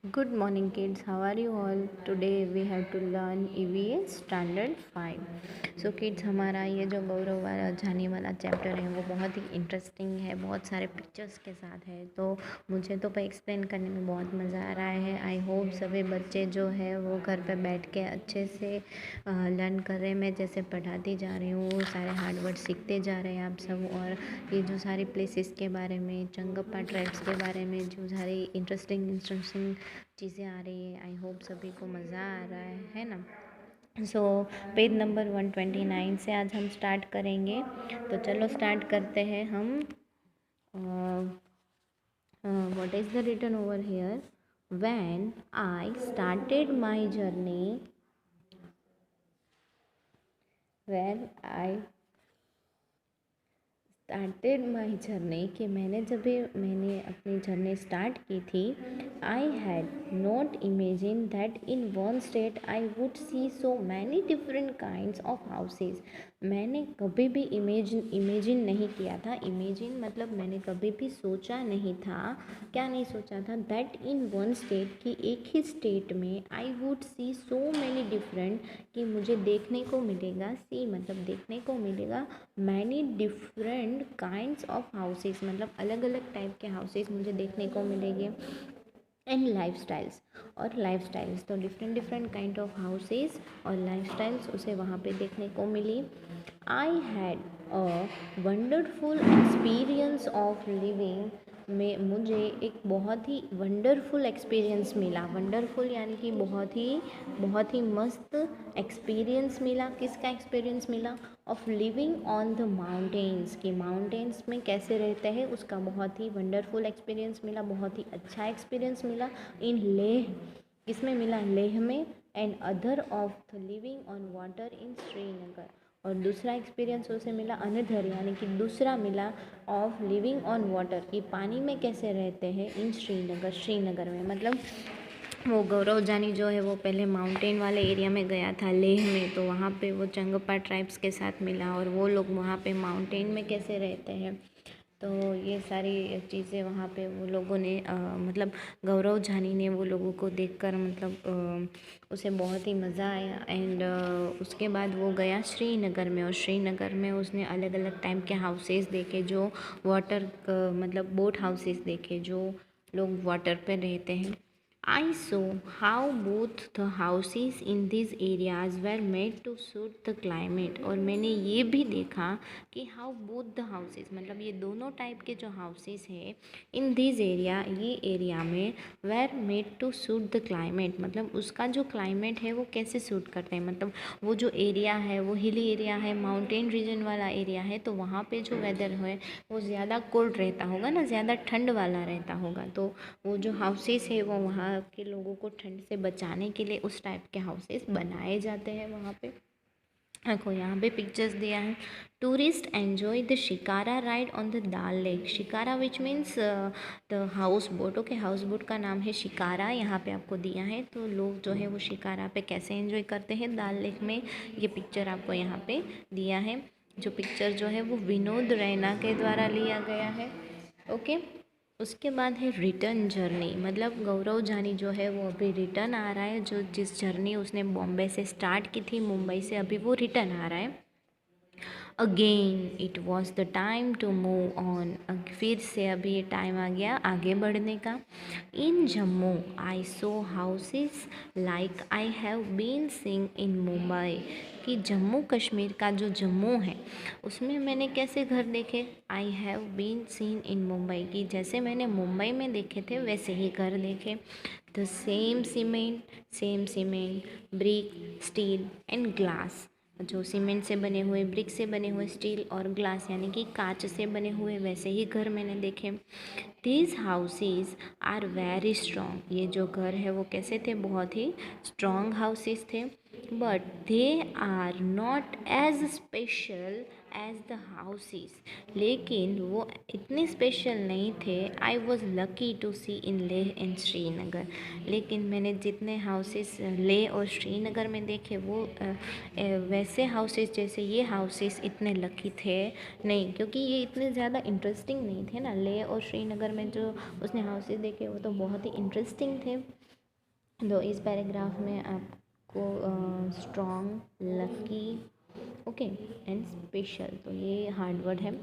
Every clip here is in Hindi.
Good morning kids, how are you all? Today we have to learn EVS Standard 5. So kids, हमारा ये जो गौरव वाला जानी वाला चैप्टर है वो बहुत ही इंटरेस्टिंग है, बहुत सारे पिक्चर्स के साथ है। तो मुझे तो पे एक्सप्लेन करने में बहुत मज़ा आ रहा है। आई होप सभी बच्चे जो है वो घर पे बैठ के अच्छे से लर्न कर रहे हैं। मैं जैसे पढ़ाती जा रही हूँ वो सारे हार्ड वर्ड सीखते जा रहे हैं आप सब। और ये जो सारी प्लेसेस के बारे में, चंगप्पा ट्राइब्स के बारे में जो सारी इंटरेस्टिंग चीज़ें आ रही है, आई होप सभी को मज़ा आ रहा है ना। सो पेज नंबर 129 से आज हम स्टार्ट करेंगे। तो चलो स्टार्ट करते हैं हम। What is the written over here? When I started my journey, when I started my journey, कि मैंने अपनी जर्नी स्टार्ट की थी। I had not imagine that in one state I would see so many different kinds of houses. मैंने कभी भी इमेजिन नहीं किया था। इमेजिन मतलब मैंने कभी भी सोचा नहीं था। क्या नहीं सोचा था? दैट इन वन स्टेट, कि एक ही स्टेट में आई would see so many different, कि मुझे देखने को मिलेगा। सी मतलब देखने को मिलेगा many different kinds of houses, मतलब अलग अलग टाइप के हाउसेस मुझे देखने को मिलेंगे। एंड लाइफस्टाइल्स, और लाइफस्टाइल्स तो different different kind of houses और लाइफस्टाइल्स उसे वहाँ पे देखने को मिली। I had a wonderful experience of living में मुझे एक बहुत ही वंडरफुल एक्सपीरियंस मिला। वंडरफुल यानी कि बहुत ही मस्त एक्सपीरियंस मिला। किसका एक्सपीरियंस मिला? Of living on the mountains, कि माउंटेन्स में कैसे रहते हैं उसका बहुत ही वंडरफुल एक्सपीरियंस मिला, बहुत ही अच्छा एक्सपीरियंस मिला। इन लेह, किसमें मिला? लेह में। And other of the living on water in Srinagar, और दूसरा एक्सपीरियंस उसे मिला अनदर यानी कि दूसरा मिला ऑफ लिविंग ऑन वाटर, कि पानी में कैसे रहते हैं इन श्रीनगर, श्रीनगर में। मतलब वो गौरव जानी जो है वो पहले माउंटेन वाले एरिया में गया था, लेह में। तो वहाँ पे वो चंगप्पा ट्राइब्स के साथ मिला और वो लोग वहाँ पे माउंटेन में कैसे रहते हैं। तो ये सारी चीज़ें वहाँ पे वो लोगों ने मतलब गौरव जानी ने वो लोगों को देखकर मतलब उसे बहुत ही मज़ा आया। एंड उसके बाद वो गया श्रीनगर में, और श्रीनगर में उसने अलग अलग टाइप के हाउसेस देखे, जो वाटर मतलब बोट हाउसेस देखे, जो लोग वाटर पे रहते हैं। I saw how both the houses in these areas were made to suit the climate, और मैंने ये भी देखा कि how both the houses मतलब ये दोनों टाइप के जो houses हैं in this area, ये एरिया में were made to suit the climate, मतलब उसका जो climate है वो कैसे सूट करते हैं। मतलब वो जो एरिया है वो हिली एरिया है, माउंटेन रीजन वाला एरिया है, तो वहाँ पे जो वेदर है वो ज़्यादा कोल्ड रहता होगा ना, ज़्यादा ठंड वाला रहता होगा। तो वो जो हाउसेस है वो वहाँ के लोगों को ठंड से बचाने के लिए उस टाइप के हाउसेस बनाए जाते हैं वहाँ पे। देखो यहाँ पे पिक्चर्स दिया है। Tourist enjoy the shikara ride on the dal lake. Shikara which means the house boat. Okay, house boat का नाम है शिकारा, यहाँ पे आपको दिया है। तो लोग जो है वो शिकारा पे कैसे एंजॉय करते हैं दाल लेक में, ये पिक्चर आपको यहाँ पे दिया है। जो पिक्चर जो है वो विनोद रैना के द्वारा लिया गया है। ओके, उसके बाद है रिटर्न जर्नी, मतलब गौरव जानी जो है वो अभी रिटर्न आ रहा है। जो जिस जर्नी उसने बॉम्बे से स्टार्ट की थी मुंबई से, अभी वो रिटर्न आ रहा है। Again it was the time to move on, फिर से अभी ये टाइम आ गया आगे बढ़ने का। In Jammu I so houses like I have been seeing in Mumbai, कि जम्मू कश्मीर का जो जम्मू है उसमें मैंने कैसे घर देखे? I have been seen in Mumbai, कि जैसे मैंने मुंबई में देखे थे वैसे ही घर देखे। The same cement brick steel and glass, जो सीमेंट से बने हुए, ब्रिक से बने हुए, स्टील और ग्लास यानी कि कांच से बने हुए वैसे ही घर मैंने देखे। These houses are very strong, ये जो घर है वो कैसे थे? बहुत ही स्ट्रॉन्ग हाउसेस थे। but they are not as special as the houses. लेकिन वो इतने स्पेशल नहीं थे. I was lucky to see in Leh and Srinagar. लेकिन मैंने जितने हाउसेस लेह और श्रीनगर में देखे वो वैसे हाउसेस जैसे ये हाउसेस इतने लकी थे नहीं, क्योंकि ये इतने ज़्यादा इंटरेस्टिंग नहीं थे ना. लेह और श्रीनगर में जो उसने हाउसेस देखे वो तो बहुत ही इंटरेस्टिंग थे. तो इस पैराग्राफ में आपको strong, lucky, okay and special, तो ये हार्ड वर्ड है.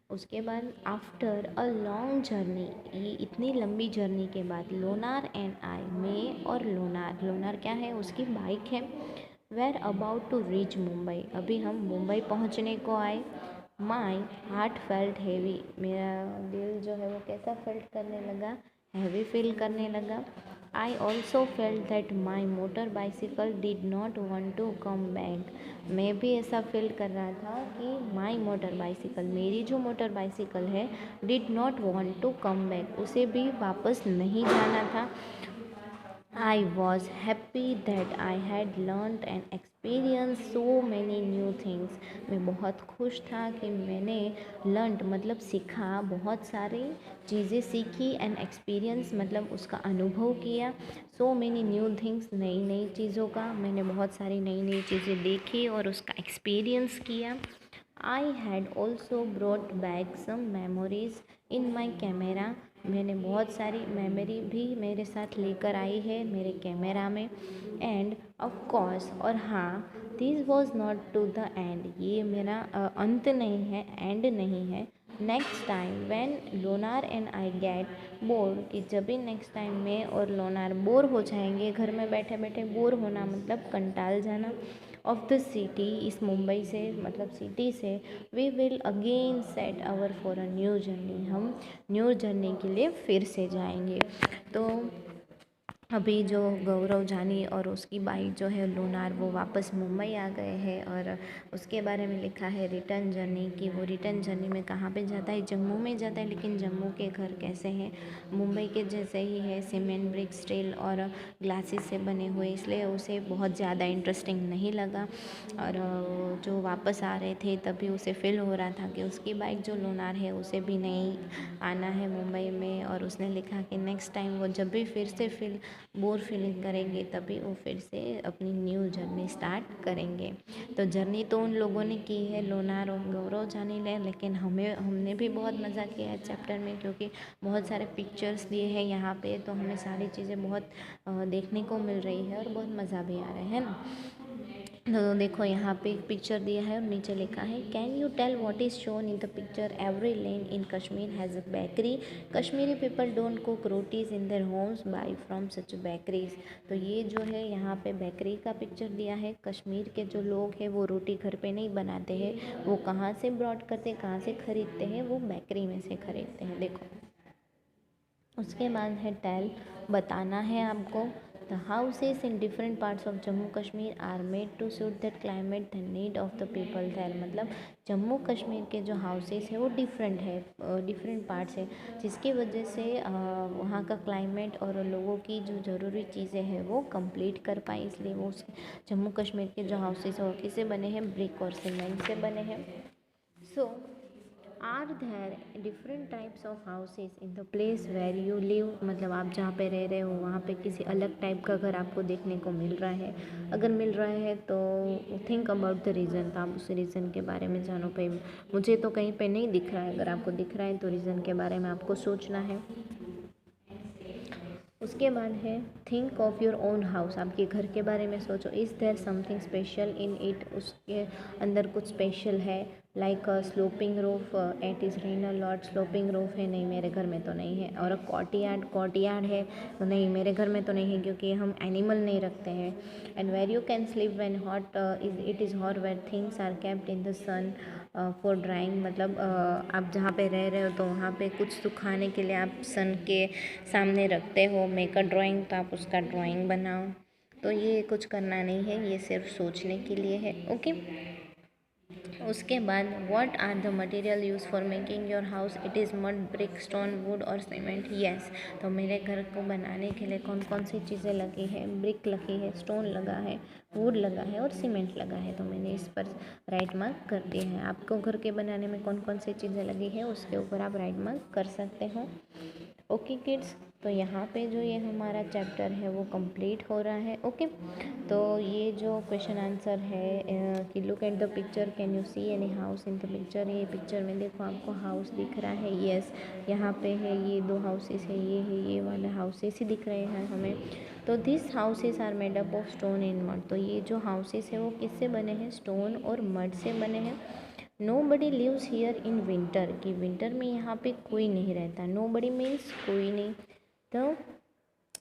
उसके बाद आफ्टर अ लॉन्ग जर्नी, ये इतनी लंबी जर्नी के बाद लोनार एंड आई, मैं और लोनार, लोनार क्या है उसकी बाइक है. We're about to reach Mumbai, अभी हम मुंबई पहुंचने को आए. माई हार्ट फेल्ट हैवी, मेरा दिल जो है वो कैसा फेल्ट करने लगा, हैवी फील करने लगा. I also felt that my motor bicycle did not want to come back, मैं भी ऐसा फील कर रहा था कि माई मोटर बाइसिकल, मेरी जो मोटर बाइसिकल है, did not want to come back, उसे भी वापस नहीं जाना था. I was happy that I had learned and experienced so many new things. मैं बहुत खुश था कि मैंने learned मतलब सीखा, बहुत सारी चीज़ें सीखी, and experience मतलब उसका अनुभव किया. So many new things, नई नई चीज़ों का मैंने बहुत सारी नई नई चीज़ें देखी और उसका एक्सपीरियंस किया. I had also brought back some memories in my camera. मैंने बहुत सारी मेमोरी भी मेरे साथ लेकर आई है मेरे कैमरा में. एंड ऑफ कोर्स, और हाँ, this was not to the end, ये मेरा अंत नहीं है, एंड नहीं है. Next time when Lonar and I get bored, कि जब भी नेक्स्ट टाइम मैं और लोनार बोर हो जाएंगे, घर में बैठे बैठे बोर होना मतलब कंटाल जाना, ऑफ द सिटी, इस मुंबई से मतलब सिटी से, we will again set our for a new journey, हम न्यू जर्नी के लिए फिर से जाएंगे. तो अभी जो गौरव जानी और उसकी बाइक जो है लोनार, वो वापस मुंबई आ गए हैं. और उसके बारे में लिखा है रिटर्न जर्नी, कि वो रिटर्न जर्नी में कहाँ पे जाता है, जम्मू में जाता है. लेकिन जम्मू के घर कैसे हैं, मुंबई के जैसे ही है, सीमेंट, ब्रिक, स्टील और ग्लासेस से बने हुए, इसलिए उसे बहुत ज़्यादा इंटरेस्टिंग नहीं लगा. और जो वापस आ रहे थे तभी उसे फील हो रहा था कि उसकी बाइक जो लोनार है उसे भी नहीं आना है मुंबई में. और उसने लिखा कि नेक्स्ट टाइम वो जब भी फिर से बोर फीलिंग करेंगे तभी वो फिर से अपनी न्यू जर्नी स्टार्ट करेंगे. तो जर्नी तो उन लोगों ने की है, लोनार और गौरव जानी ने, लेकिन हमने भी बहुत मज़ा किया है चैप्टर में, क्योंकि बहुत सारे पिक्चर्स दिए हैं यहाँ पे, तो हमें सारी चीज़ें बहुत देखने को मिल रही है और बहुत मज़ा भी आ रहा है ना. तो देखो यहाँ पे एक पिक्चर दिया है और नीचे लिखा है, can you tell what is shown in the picture, every lane in Kashmir has a bakery, Kashmiri people don't cook rotis in their homes, buy from such bakeries. तो ये जो है यहाँ पे बेकरी का पिक्चर दिया है. कश्मीर के जो लोग हैं वो रोटी घर पे नहीं बनाते हैं, वो कहाँ से ब्रॉड करते हैं, कहाँ से ख़रीदते हैं, वो बेकरी में से ख़रीदते हैं. देखो उसके बाद है टेल, बताना है आपको. The houses in different parts of Jammu Kashmir are made to suit that climate the need of the people there, मतलब जम्मू कश्मीर के जो हाउसेस है वो डिफरेंट है, डिफरेंट पार्ट्स है, जिसकी वजह से वहाँ का क्लाइमेट और लोगों की जो ज़रूरी चीज़ें हैं वो कंप्लीट कर पाए. इसलिए वो जम्मू कश्मीर के जो हाउसेस हैं वो किससे बने हैं, ब्रिक और सीमेंट से बने हैं. So are there different types of houses in the place where you live, मतलब आप जहाँ पे रह रहे हो वहाँ पे किसी अलग टाइप का घर आपको देखने को मिल रहा है. अगर मिल रहा है तो थिंक अबाउट द रीज़न, तो आप उस रीज़न के बारे में जानो. पे मुझे तो कहीं पे नहीं दिख रहा है, अगर आपको दिख रहा है तो रीज़न के बारे में आपको सोचना है. उसके बाद है think of your own house, आपके घर के बारे में सोचो. Is there something special in it, उसके अंदर कुछ स्पेशल है. Like sloping roof at is rain lot, sloping roof है, नहीं मेरे घर में तो नहीं है. और कॉर्टयार्ड, कॉर्टयार्ड है तो नहीं मेरे घर में तो नहीं है, क्योंकि हम एनिमल नहीं रखते हैं. And where you can sleep when hot is it is hot, where things are kept in the sun for drying, मतलब आप जहाँ पे रह रहे हो तो वहाँ पे कुछ सुखाने के लिए आप सन के सामने रखते हो. मेक अ ड्राइंग, तो आप उसका ड्राइंग बनाओ. तो ये कुछ करना नहीं है, ये सिर्फ सोचने के लिए है. ओके. उसके बाद what are the material use for making your house, it is mud, brick, stone, wood और सीमेंट। येस, तो मेरे घर को बनाने के लिए कौन कौन सी चीज़ें लगी है, ब्रिक लगी है, स्टोन लगा है, वुड लगा है और सीमेंट लगा है। तो मैंने इस पर राइट मार्क कर दिया है। आपको घर के बनाने में कौन कौन सी चीज़ें लगी है उसके ऊपर आप राइट मार्क कर सकते हो। ओके किड्स, तो यहाँ पे जो ये हमारा चैप्टर है वो कंप्लीट हो रहा है। ओके, तो ये जो क्वेश्चन आंसर है कि look at the picture, can you see any house in the picture, ये पिक्चर में देखो आपको हाउस दिख रहा है। यस, यहाँ पे है, ये 2 हाउसेस है, ये वाला हाउसेस ही दिख रहे हैं हमें। तो this houses are made up of stone and mud, तो ये जो हाउसेस है वो किससे बने हैं, स्टोन और मड से बने हैं। Nobody lives here in winter, कि विंटर में यहाँ पे कोई नहीं रहता। नो बडी मीन्स कोई नहीं। तो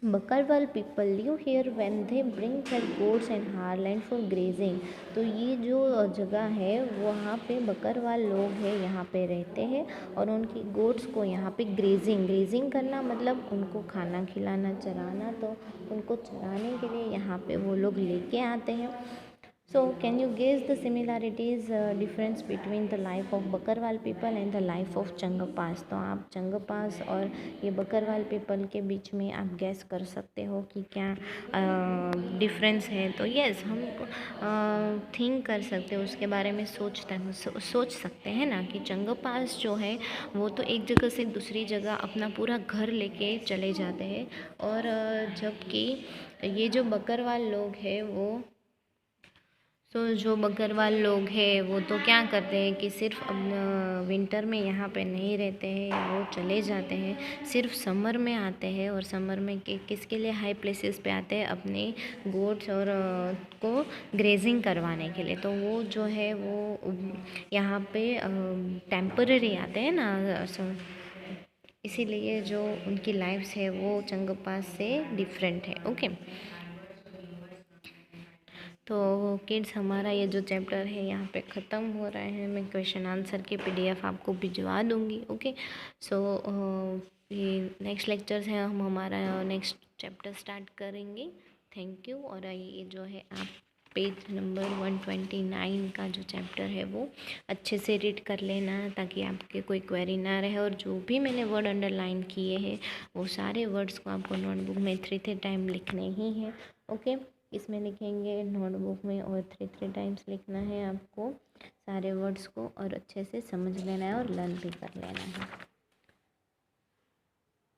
Bakarwal people live here when they bring their goats and Harland for grazing, तो ये जो जगह है वहाँ पे बकरवाल लोग हैं यहाँ पे रहते हैं और उनकी गोट्स को यहाँ पे ग्रेजिंग करना मतलब उनको खाना खिलाना, चराना, तो उनको चराने के लिए यहाँ पे वो लोग लेके आते हैं। So, can you guess the similarities difference between the life of Bakarwal people and the life of Changpas? तो आप चंगपास और ये बकरवाल पीपल के बीच में आप गैस कर सकते हो कि क्या डिफरेंस है। तो यस, हम थिंक कर सकते हो, उसके बारे में सोच सकते हैं ना कि चंगपास जो है वो तो एक जगह से दूसरी जगह अपना पूरा घर लेके चले जाते हैं, और जबकि ये जो बकरवाल लोग हैं वो जो बकरवाल लोग हैं वो तो क्या करते हैं कि सिर्फ अब विंटर में यहाँ पे नहीं रहते हैं, वो चले जाते हैं, सिर्फ समर में आते हैं। और समर में किसके लिए हाई प्लेसेस पे आते हैं, अपने गोट्स और को ग्रेजिंग करवाने के लिए। तो वो जो है वो यहाँ पे टेम्पररी आते हैं ना, इसीलिए जो उनकी लाइफ्स है वो चंगपास से डिफरेंट है। ओके, तो किड्स हमारा ये जो चैप्टर है यहाँ पे ख़त्म हो रहा है। मैं क्वेश्चन आंसर की PDF आपको भिजवा दूँगी। ओके, सो ये नेक्स्ट लेक्चर है, हम हमारा नेक्स्ट चैप्टर स्टार्ट करेंगे। Thank you. और ये जो है आप पेज नंबर 129 का जो चैप्टर है वो अच्छे से रीड कर लेना, ताकि आपके कोई क्वेरी ना रहे। और जो भी मैंने वर्ड अंडरलाइन किए हैं वो सारे वर्ड्स को आपको नोटबुक में 3 टाइम लिखने ही हैं। ओके, इसमें लिखेंगे नोटबुक में, और 3 टाइम्स लिखना है आपको सारे वर्ड्स को, और अच्छे से समझ लेना है और लर्न भी कर लेना है।